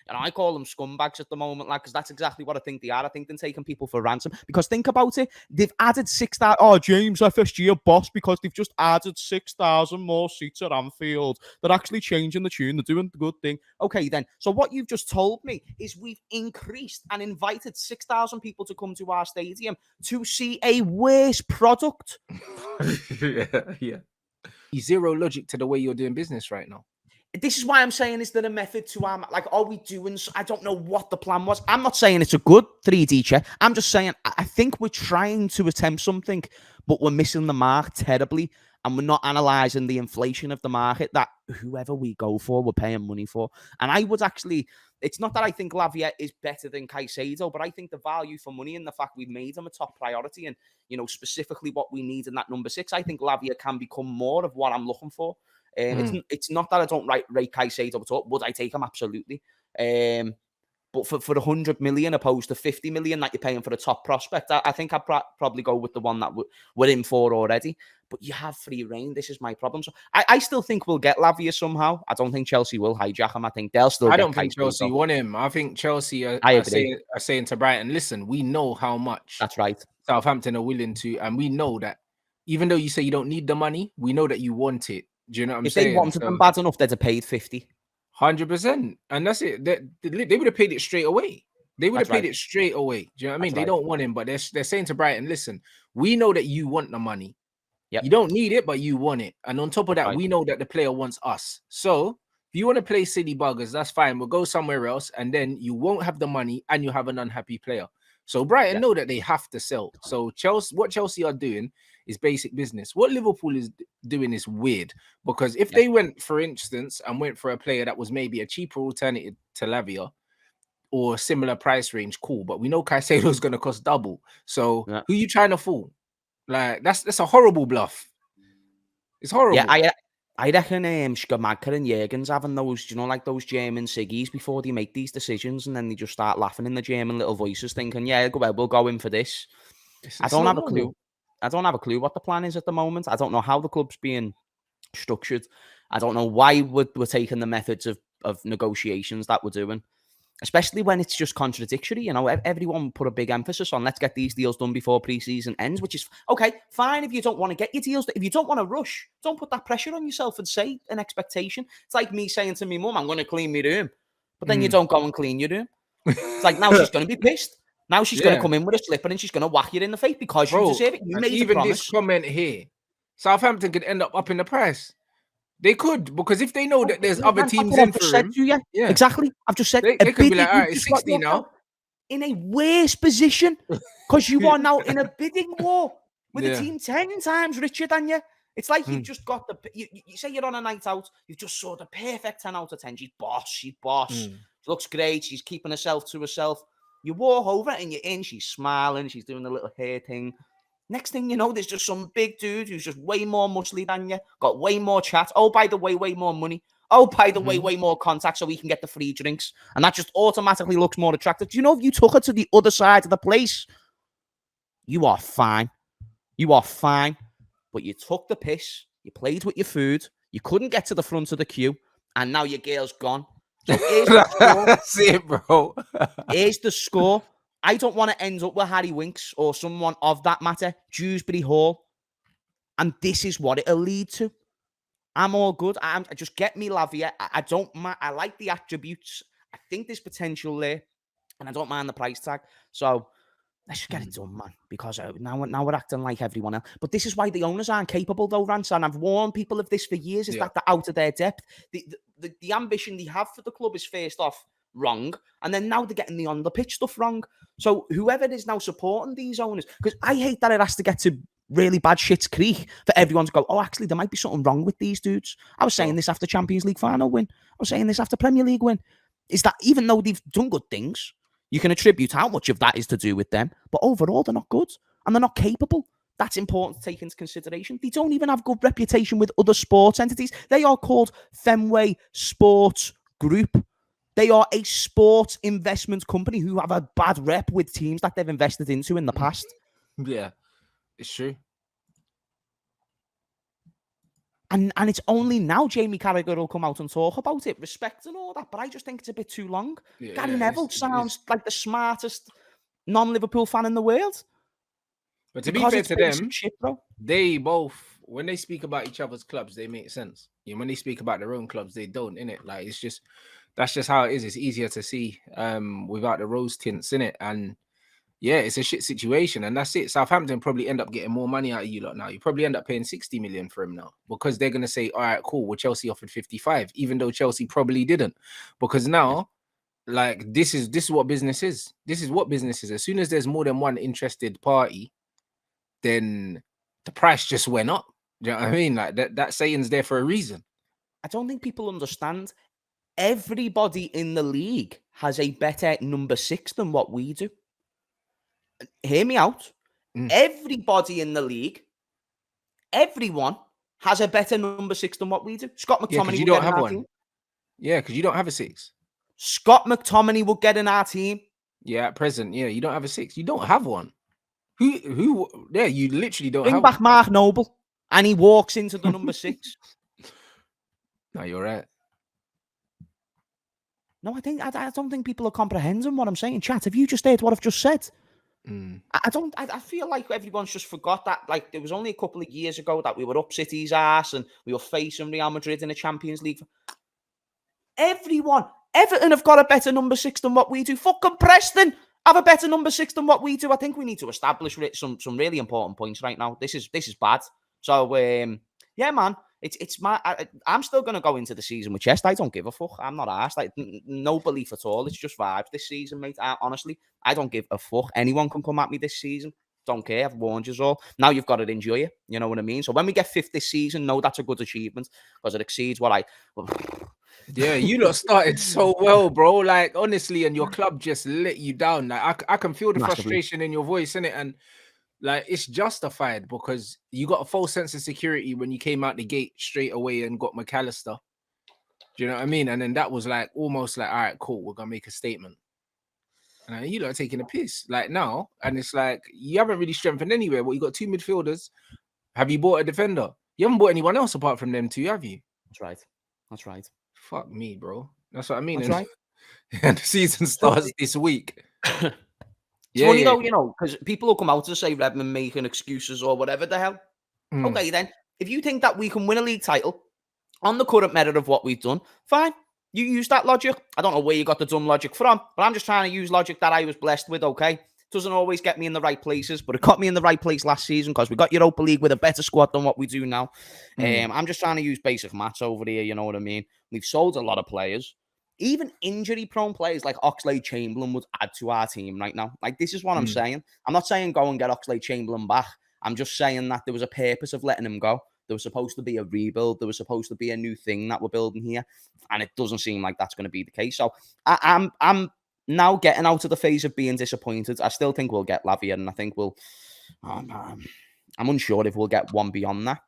And I call them scumbags at the moment, like, because that's exactly what I think they are. I think they're taking people for ransom. Because think about it, they've added 6,000. Oh, James FSG are boss because they've just added 6,000 more seats at Anfield. They're actually changing the tune. They're doing the good thing. Okay, then. So what you've just told me is we've increased and invited 6,000 people to come to our stadium to see a worse product. Yeah. Zero logic to the way you're doing business right now. This is why I'm saying, is there a method to our, like, are we doing, I don't know what the plan was. I'm not saying it's a good 3D check. I'm just saying, I think we're trying to attempt something, but we're missing the mark terribly. And we're not analysing the inflation of the market that whoever we go for, we're paying money for. And I would actually, it's not that I think Lavia is better than Caicedo, but I think the value for money and the fact we've made him a top priority and, you know, specifically what we need in that number 6, I think Lavia can become more of what I'm looking for. It's not that I don't rate Caicedo at all. Would I take him? Absolutely. But for 100 million opposed to 50 million that you're paying for a top prospect, I think I'd probably go with the one that we're in for already. But you have free reign. This is my problem. So I still think we'll get Lavia somehow. I don't think Chelsea will hijack him. I think they'll still. I don't think Chelsea want him. I think Chelsea are saying to Brighton, listen, we know how much that's right. Southampton are willing to, and we know that even though you say you don't need the money, we know that you want it. Do you know what I'm saying? If they wanted them bad enough, they'd have paid 50. 100%. And that's it. They would have paid it straight away. They would have paid it straight away. Do you know what I mean? They don't want him, but they're saying to Brighton, listen, we know that you want the money. Yep. You don't need it, but you want it. And on top of that, we know that the player wants us. So if you want to play silly buggers, that's fine. We'll go somewhere else, and then you won't have the money and you have an unhappy player. So Brighton know that they have to sell. So what Chelsea are doing is basic business. What Liverpool is doing is weird, because if they went, for instance, and went for a player that was maybe a cheaper alternative to Lavia or similar price range, cool. But we know Caicedo is going to cost double. So who are you trying to fool? Like that's a horrible bluff. It's horrible. Yeah, I reckon Schumacher and Jürgen's having those, you know, like those German ciggies before they make these decisions, and then they just start laughing in the German little voices, thinking, "Yeah, we'll go in for this." I don't have a clue. I don't have a clue what the plan is at the moment. I don't know how the club's being structured. I don't know why we're taking the methods of negotiations that we're doing, especially when it's just contradictory. You know, everyone put a big emphasis on let's get these deals done before pre-season ends, which is okay, fine if you don't want to get your deals. If you don't want to rush, don't put that pressure on yourself and say an expectation. It's like me saying to my mum, I'm going to clean my room, but then you don't go and clean your room. It's like now she's going to be pissed. Now she's going to come in with a slipper and she's going to whack you in the face because you deserve it. You made a promise. This comment here, Southampton could end up in the price. They could, because if they know that there's other teams in for him. Yeah, exactly. I've just said they could be like, all right, it's 60 now. In a worse position because you are now in a bidding war with a team 10 times richer than you. It's like you've just got you say you're on a night out, you've just saw the perfect 10 out of 10. She's boss. She looks great. She's keeping herself to herself. You walk over and you're in. She's smiling. She's doing the little hair thing. Next thing you know, there's just some big dude who's just way more muscly than you, got way more chat. Oh, by the way, way more money. Oh, by the way, way more contact so he can get the free drinks. And that just automatically looks more attractive. Do you know if you took her to the other side of the place, you are fine. You are fine. But you took the piss. You played with your food. You couldn't get to the front of the queue. And now your girl's gone. So here's the score. That's it, bro. Here's the score. I don't want to end up with Harry Winks or someone of that matter, Dewsbury Hall. And this is what it'll lead to. I'm all good. I just get me Lavia. I like the attributes. I think there's potential there. And I don't mind the price tag. So let's just get it done, man. Because now we're acting like everyone else. But this is why the owners aren't capable, though, Rants. And I've warned people of this for years, is that they're out of their depth. The ambition they have for the club is first off wrong. And then now they're getting the on-the-pitch stuff wrong. So whoever is now supporting these owners, because I hate that it has to get to really bad shit's creek for everyone to go, oh, actually, there might be something wrong with these dudes. I was saying this after Champions League final win. I was saying this after Premier League win. Is that even though they've done good things, you can attribute how much of that is to do with them. But overall, they're not good and they're not capable. That's important to take into consideration. They don't even have good reputation with other sports entities. They are called Fenway Sports Group. They are a sports investment company who have a bad rep with teams that they've invested into in the past. Yeah, it's true. And it's only now Jamie Carragher will come out and talk about it, respect and all that. But I just think it's a bit too long. Yeah, Gary Neville it sounds is. like the smartest non-Liverpool fan in the world. But to be Because fair it's to basic them, shit, bro. they both, when they speak about each other's clubs, they make sense. When they speak about their own clubs, they don't, innit? Like, it's just, that's just how it is. It's easier to see without the rose tints, innit? And yeah, it's a shit situation, and that's it. Southampton probably end up getting more money out of you lot now. You probably end up paying 60 million for him now, because they're gonna say, all right, cool, well, Chelsea offered 55, even though Chelsea probably didn't. Because now, like, this is what business is. This is what business is. As soon as there's more than one interested party, then the price just went up. Do you know what I mean? Like, that saying's there for a reason. I don't think people understand. Everybody in the league has a better number 6 than what we do. Hear me out. Everybody in the league, everyone has a better number 6 than what we do. Scott Yeah, because McTominay you will don't get in have our one. team. Yeah, because you don't have a 6. Scott McTominay will get in our team. Yeah, at present, yeah, you don't have a 6. You don't have one. Who? Yeah, you literally don't Bring have back one. Mark Noble, and he walks into the number 6. No, you're right. No, I don't think people are comprehending what I'm saying. Chat, have you just heard what I've just said? I feel like everyone's just forgot that. Like, there was only a couple of years ago that we were up City's ass and we were facing Real Madrid in the Champions League. Everton have got a better number 6 than what we do. Fucking Preston have a better number 6 than what we do. I think we need to establish some really important points right now. This is bad. So yeah, man, I'm still gonna go into the season with chest. I don't give a fuck. I'm not arsed. Like, no belief at all. It's just vibes this season, mate. Honestly, I don't give a fuck. Anyone can come at me this season. Don't care. I've warned you all. Now you've got to enjoy it. You know what I mean? So when we get 5th this season, no, that's a good achievement because it exceeds what I. Yeah, you lot started so well, bro. Like, honestly, and your club just let you down. Like, I can feel the frustration in your voice, innit? And like, it's justified because you got a false sense of security when you came out the gate straight away and got McAllister. Do you know what I mean? And then that was like almost like, all right, cool, we're gonna make a statement. And you lot are taking a piss like now, and it's like you haven't really strengthened anywhere. Well, you got 2 midfielders. Have you bought a defender? You haven't bought anyone else apart from them 2, have you? That's right. Fuck me, bro. That's what I mean. That's right. And the season starts this week. It's funny though, you know, because people will come out and say Redmond making excuses or whatever the hell. Okay, then, if you think that we can win a league title on the current merit of what we've done, fine. You use that logic. I don't know where you got the dumb logic from, but I'm just trying to use logic that I was blessed with, okay? Doesn't always get me in the right places, but it got me in the right place last season because we got Europa League with a better squad than what we do now. I'm just trying to use basic maths over here, you know what I mean? We've sold a lot of players. Even injury-prone players like Oxlade-Chamberlain would add to our team right now. Like, this is what I'm saying. I'm not saying go and get Oxlade-Chamberlain back. I'm just saying that there was a purpose of letting him go. There was supposed to be a rebuild. There was supposed to be a new thing that we're building here. And it doesn't seem like that's going to be the case. So I'm now getting out of the phase of being disappointed. I still think we'll get Lavia, and I think I'm unsure if we'll get one beyond that.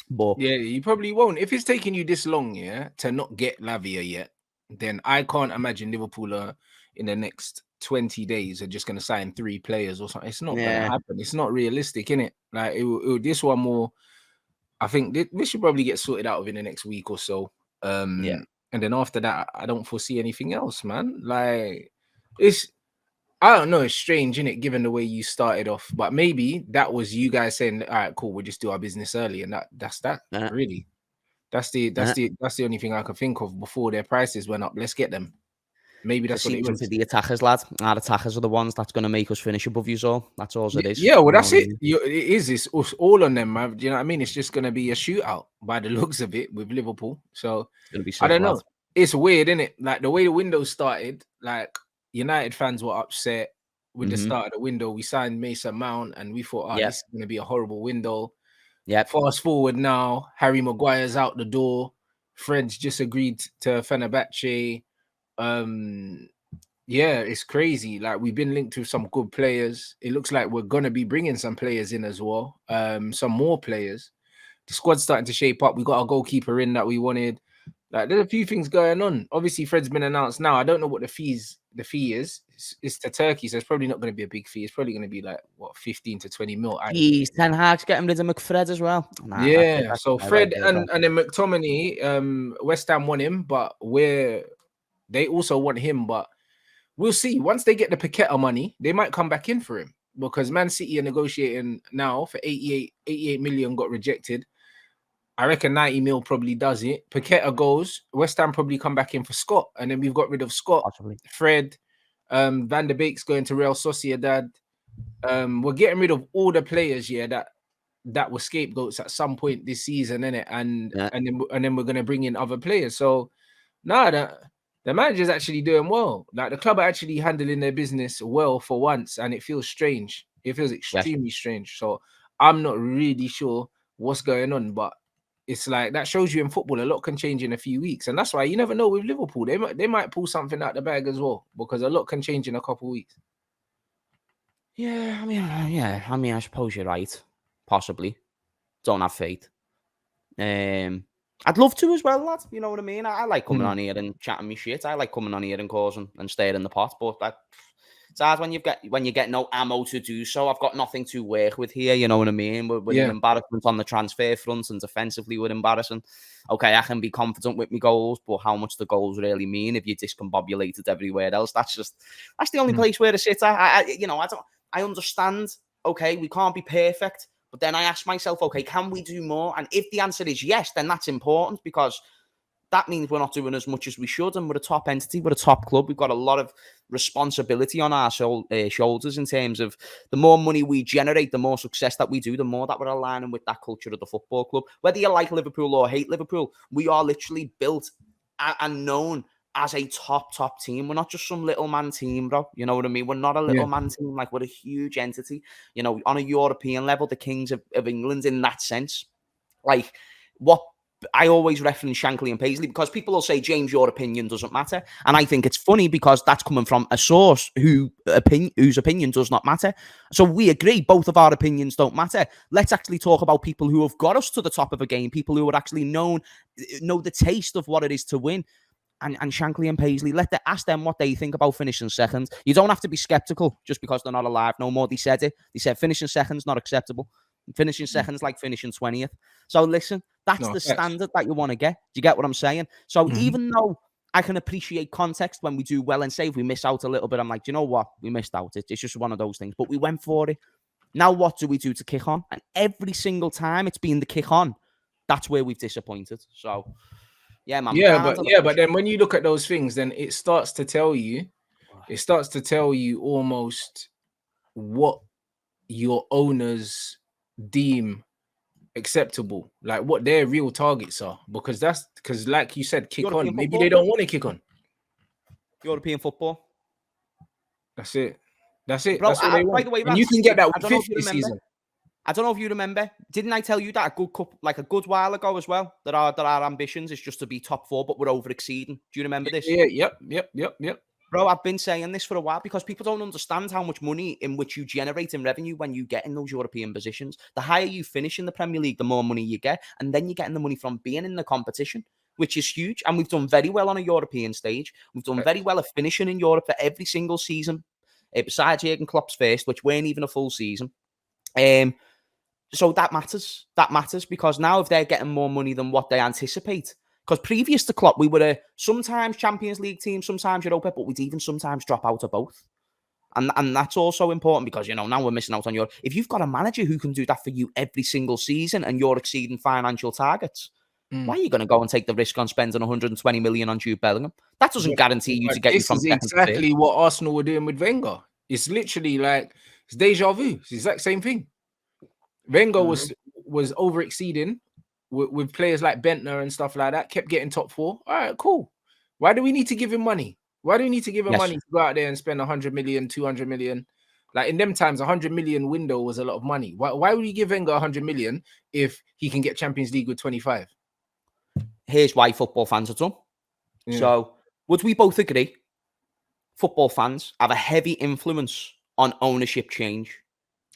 But yeah, you probably won't. If it's taking you this long, to not get Lavia yet, then I can't imagine Liverpool in the next 20 days are just going to sign 3 players or something. It's not going to happen. It's not realistic, innit? Like, this one more, I think this should probably get sorted out within the next week or so. And then after that, I don't foresee anything else, man. Like, I don't know, it's strange, innit, given the way you started off. But maybe that was you guys saying, all right, cool, we'll just do our business early. And that's that, really. That's the only thing I could think of before their prices went up. Let's get them. Maybe that's what it was. To the attackers, lad. Our attackers are the ones that's going to make us finish above you all. That's all it is. Yeah, well, that's it. It is. It's all on them, man. Do you know what I mean? It's just going to be a shootout by the looks of it with Liverpool. So I don't know. It's weird, isn't it? Like, the way the window started, like, United fans were upset with the start of the window. We signed Mason Mount and we thought, this is going to be a horrible window. Fast forward now, Harry Maguire's out the door. Fred's just agreed to Fenerbahce. It's crazy. Like, we've been linked with some good players. It looks like we're gonna be bringing some players in as well. Some more players. The squad's starting to shape up. We got our goalkeeper in that we wanted. Like there's a few things going on. Obviously, Fred's been announced now. I don't know what the fee is. It's to Turkey, so it's probably not going to be a big fee. It's probably going to be like what 15 to 20 mil. Jeez, Ten Hag's getting rid of McFred as well. Nah, yeah. that's So right Fred there, and then McTominay, West Ham want him, but they also want him. But we'll see. Once they get the Paqueta money, they might come back in for him because Man City are negotiating now for 88 million. Got rejected. I reckon 90 mil probably does it. Paqueta goes. West Ham probably come back in for Scott, and then we've got rid of Scott, possibly. Fred, Van der Beek's going to Real Sociedad. We're getting rid of all the players, that were scapegoats at some point this season, innit? And then we're gonna bring in other players. So the manager's actually doing well. Like the club are actually handling their business well for once, and it feels strange. It feels extremely strange. So I'm not really sure what's going on, but it's like that shows you in football a lot can change in a few weeks, and that's why you never know with Liverpool. They might pull something out the bag as well because a lot can change in a couple of weeks. Yeah, I mean, I suppose you're right. Possibly, don't have faith. I'd love to as well, lad. You know what I mean? I like coming on here and chatting me shit. I like coming on here and causing and staying in the pot, but it's hard when you get no ammo to do so. I've got nothing to work with here. You know what I mean? We're an embarrassment on the transfer front, and defensively we're embarrassing. Okay, I can be confident with my goals, but how much the goals really mean if you're discombobulated everywhere else? That's the only place where to sit. I understand. Okay, we can't be perfect. But then I ask myself, okay, can we do more? And if the answer is yes, then that's important because that means we're not doing as much as we should. And we're a top entity, we're a top club. We've got a lot of responsibility on our shoulders in terms of the more money we generate, the more success that we do, the more that we're aligning with that culture of the football club. Whether you like Liverpool or hate Liverpool, we are literally built and known as a top team. We're not just some little man team, bro. You know what I mean? We're not a little man team. Like, we're a huge entity. You know, on a European level, the kings of England in that sense. Like, what I always reference Shankly and Paisley because people will say, James, your opinion doesn't matter. And I think it's funny because that's coming from a source whose opinion does not matter. So we agree both of our opinions don't matter. Let's actually talk about people who have got us to the top of a game, people who are actually know the taste of what it is to win. And Shankly and Paisley, ask them what they think about finishing second. You don't have to be skeptical just because they're not alive no more. They said it. They said finishing second's not acceptable. Finishing second's like finishing 20th. So listen, that's the standard that you want to get. Do you get what I'm saying? So even though I can appreciate context when we do well and say if we miss out a little bit, I'm like, do you know what? We missed out. It's just one of those things. But we went for it. Now what do we do to kick on? And every single time it's been the kick on. That's where we've disappointed. So... yeah, man. But then when you look at those things, then it starts to tell you almost what your owners deem acceptable, like what their real targets are, because like you said, kick European on. Maybe football. They don't want to kick on. European football. That's it. Bro, that's what they want. By the way, and you can get that with 50 season. I don't know if you remember. Didn't I tell you that a good while ago as well? That our ambitions is just to be top 4, but we're over exceeding. Do you remember this? Yeah. Yep. Bro, I've been saying this for a while because people don't understand how much money in which you generate in revenue when you get in those European positions. The higher you finish in the Premier League, the more money you get, and then you're getting the money from being in the competition, which is huge. And we've done very well on a European stage. We've done very well at finishing in Europe for every single season, besides Jurgen Klopp's first, which weren't even a full season. So that matters. That matters because now if they're getting more money than what they anticipate, because previous to Klopp, we were a sometimes Champions League team, sometimes Europa, but we'd even sometimes drop out of both. And that's also important because, you know, now we're missing out on your... if you've got a manager who can do that for you every single season and you're exceeding financial targets, why are you going to go and take the risk on spending 120 million on Jude Bellingham? That doesn't guarantee you to get you from second to fifth. This is exactly what Arsenal were doing with Wenger. It's literally like, it's deja vu. It's the exact same thing. Wenger was over exceeding with players like Bentner and stuff like that, kept getting top 4. All right, cool. Why do we need to give him money? Why do we need to give him money to go out there and spend 100 million, 200 million? Like in them times, 100 million window was a lot of money. Why would you give Wenger 100 million if he can get Champions League with 25? Here's why football fans are done. Yeah. So would we both agree? Football fans have a heavy influence on ownership change.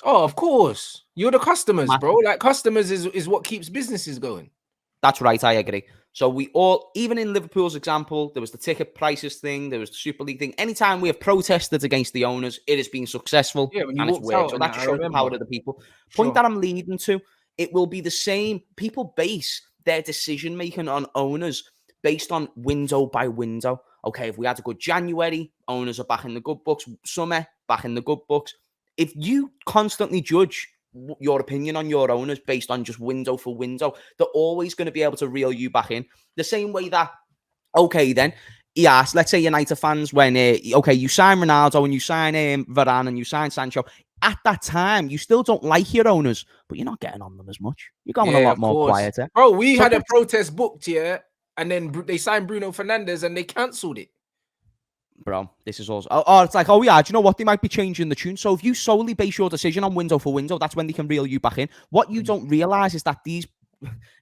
Oh, of course. You're the customers, bro. Like customers is what keeps businesses going. That's right. I agree. So we all, even in Liverpool's example, there was the ticket prices thing, there was the Super League thing. Anytime we have protested against the owners, it has been successful when you and it's walked worked. out So and that that, just I shows the remember. power of the people. Point that I'm leading to, it will be the same. People base their decision making on owners based on window by window. Okay, if we had a good January, owners are back in the good books. Summer, back in the good books. If you constantly judge your opinion on your owners based on just window for window, they're always going to be able to reel you back in. The same way that, okay, then, yes, let's say United fans, when, okay, you sign Ronaldo and you sign Varane and you sign Sancho, at that time, you still don't like your owners, but you're not getting on them as much. You're going a lot more quieter. Bro, we had a protest booked, and then they signed Bruno Fernandes and they cancelled it. Bro, this is also... Oh, it's like, oh, yeah, do you know what? They might be changing the tune. So if you solely base your decision on window for window, that's when they can reel you back in. What you don't realise is that these...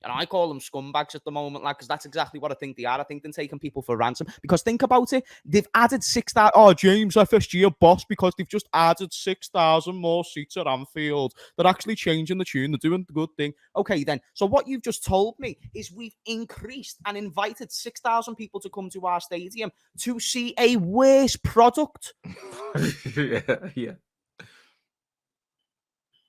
And I call them scumbags at the moment, like, because that's exactly what I think they are. I think they're taking people for ransom. Because think about it. They've added 6,000... Oh, James, FSG are boss because they've just added 6,000 more seats at Anfield. They're actually changing the tune. They're doing the good thing. Okay, then. So what you've just told me is we've increased and invited 6,000 people to come to our stadium to see a worse product. Yeah.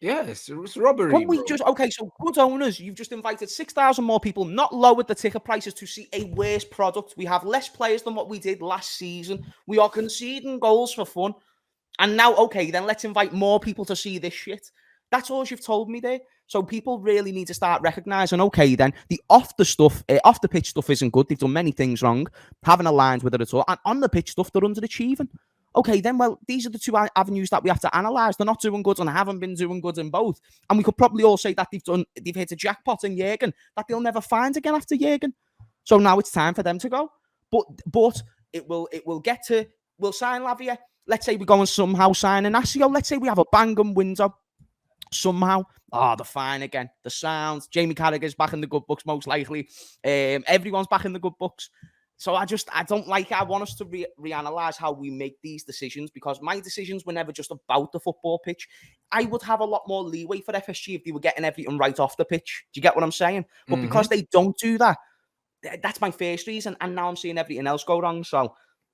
Yeah, it's robbery. Okay, so good owners, you've just invited 6,000 more people, not lowered the ticket prices to see a worse product. We have less players than what we did last season. We are conceding goals for fun. And now, okay, then let's invite more people to see this shit. That's all you've told me there. So people really need to start recognising, okay, then the off the pitch stuff isn't good. They've done many things wrong, haven't aligned with it at all. And on the pitch stuff, they're underachieving. Okay, then, well, these are the two avenues that we have to analyse. They're not doing good and haven't been doing good in both. And we could probably all say that they've hit a jackpot in Jurgen that they'll never find again after Jurgen. So now it's time for them to go. But we'll sign Lavia. Let's say we go and somehow sign Inacio. Let's say we have a banging window. Somehow, they're fine again. The sound, Jamie Carragher's back in the good books, most likely. Everyone's back in the good books. So I don't like it. I want us to reanalyze how we make these decisions, because my decisions were never just about the football pitch. I would have a lot more leeway for FSG if they were getting everything right off the pitch. Do you get what I'm saying? But because they don't do that, that's my first reason. And now I'm seeing everything else go wrong. So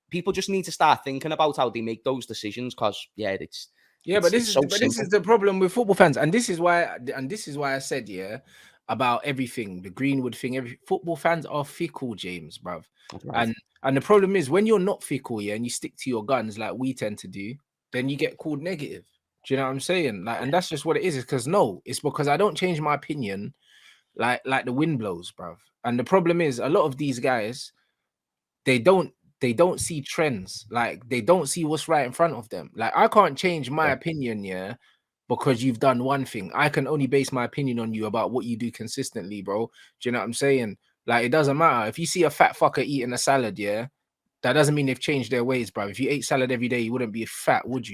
people just need to start thinking about how they make those decisions, because, this is the problem with football fans. And this is why I said, about everything, the Greenwood thing. Football fans are fickle, James, bruv. Right. And the problem is, when you're not fickle, and you stick to your guns like we tend to do, then you get called negative. Do you know what I'm saying? Like, and that's just what it is. It's because I don't change my opinion like the wind blows, bruv. And the problem is, a lot of these guys, they don't see trends. Like, they don't see what's right in front of them. Like, I can't change my opinion, because you've done one thing. I can only base my opinion on you about what you do consistently, bro. Do you know what I'm saying? Like, it doesn't matter. If you see a fat fucker eating a salad, that doesn't mean they've changed their ways, bro. If you ate salad every day, you wouldn't be fat, would you?